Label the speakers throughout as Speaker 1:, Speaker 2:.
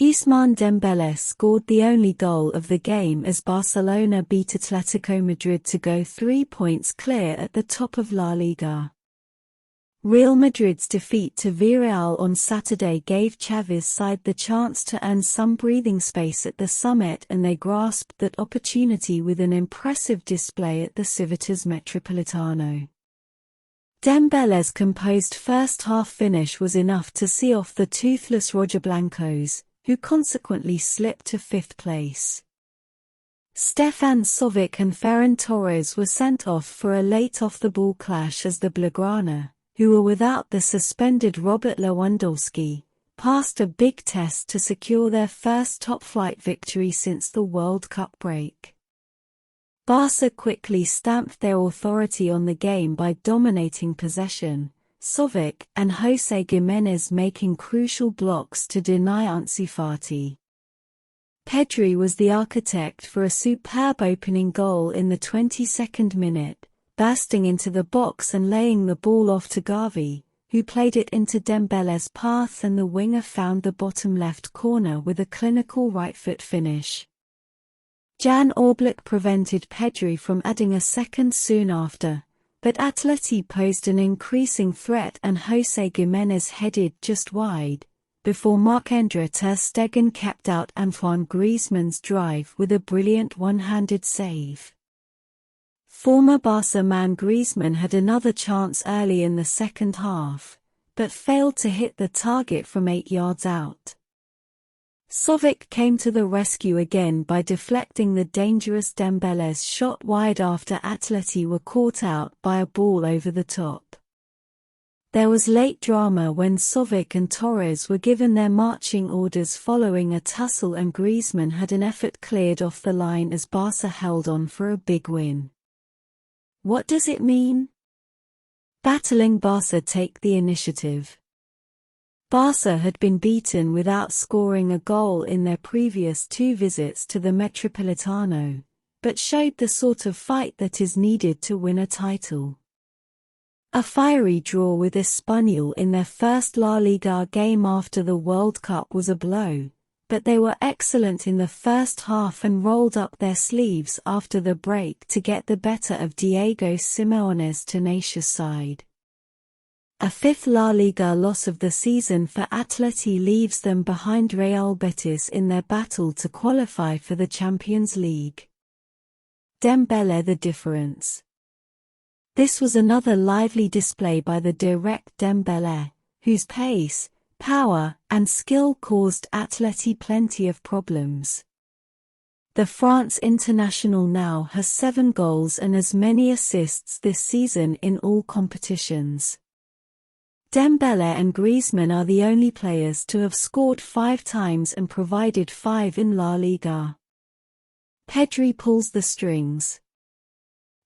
Speaker 1: Ousmane Dembele scored the only goal of the game as Barcelona beat Atletico Madrid to go 3 points clear at the top of La Liga. Real Madrid's defeat to Villarreal on Saturday gave Xavi's side the chance to earn some breathing space at the summit, and they grasped that opportunity with an impressive display at the Civitas Metropolitano. Dembele's composed first-half finish was enough to see off the toothless Rojiblancos, who consequently slipped to 5th place. Stefan Sovic and Ferran Torres were sent off for a late off-the-ball clash as the Blaugrana, who were without the suspended Robert Lewandowski, passed a big test to secure their first top-flight victory since the World Cup break. Barca quickly stamped their authority on the game by dominating possession, Sovic and Jose Gimenez making crucial blocks to deny Ansu Fati. Pedri was the architect for a superb opening goal in the 22nd minute, bursting into the box and laying the ball off to Gavi, who played it into Dembele's path, and the winger found the bottom left corner with a clinical right-foot finish. Jan Oblak prevented Pedri from adding a second soon after, but Atleti posed an increasing threat and Jose Gimenez headed just wide, before Marc-Andre ter Stegen kept out Antoine Griezmann's drive with a brilliant one-handed save. Former Barca man Griezmann had another chance early in the second half, but failed to hit the target from 8 yards out. Sovic came to the rescue again by deflecting the dangerous Dembele's shot wide after Atleti were caught out by a ball over the top. There was late drama when Sovic and Torres were given their marching orders following a tussle, and Griezmann had an effort cleared off the line as Barca held on for a big win. What does it mean? Battling Barca take the initiative. Barca had been beaten without scoring a goal in their previous 2 visits to the Metropolitano, but showed the sort of fight that is needed to win a title. A fiery draw with Espanyol in their first La Liga game after the World Cup was a blow, but they were excellent in the first half and rolled up their sleeves after the break to get the better of Diego Simeone's tenacious side. A 5th La Liga loss of the season for Atleti leaves them behind Real Betis in their battle to qualify for the Champions League. Dembele the difference. This was another lively display by the direct Dembele, whose pace, power, and skill caused Atleti plenty of problems. The France international now has 7 goals and as many assists this season in all competitions. Dembele and Griezmann are the only players to have scored 5 times and provided 5 in La Liga. Pedri pulls the strings.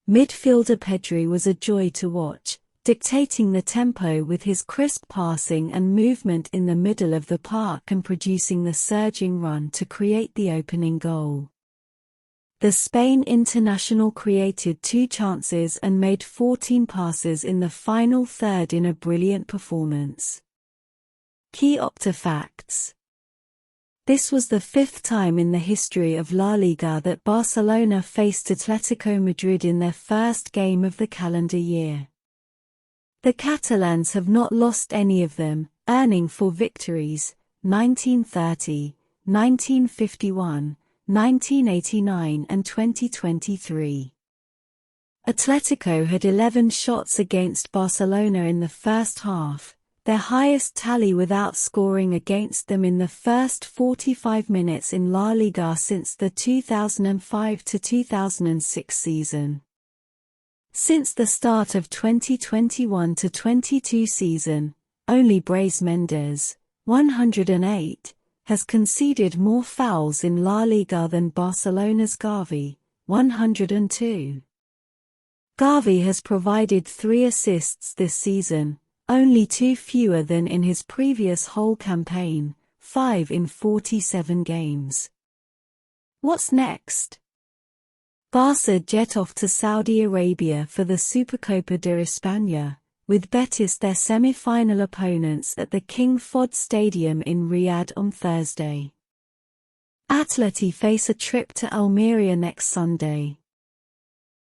Speaker 1: Midfielder Pedri was a joy to watch, dictating the tempo with his crisp passing and movement in the middle of the park and producing the surging run to create the opening goal. The Spain international created 2 chances and made 14 passes in the final third in a brilliant performance. Key Opta facts. This was the 5th time in the history of La Liga that Barcelona faced Atletico Madrid in their first game of the calendar year. The Catalans have not lost any of them, earning 4 victories, 1930, 1951, 1989 and 2023. Atletico had 11 shots against Barcelona in the first half, their highest tally without scoring against them in the first 45 minutes in La Liga since the 2005-2006 season. Since the start of 2021-22 season, only Brais Mendes, 108, has conceded more fouls in La Liga than Barcelona's Gavi, 102. Gavi has provided 3 assists this season, only 2 fewer than in his previous whole campaign, 5 in 47 games. What's next? Barca jet off to Saudi Arabia for the Supercopa de España, with Betis their semi-final opponents at the King Fahd Stadium in Riyadh on Thursday. Atleti face a trip to Almeria next Sunday.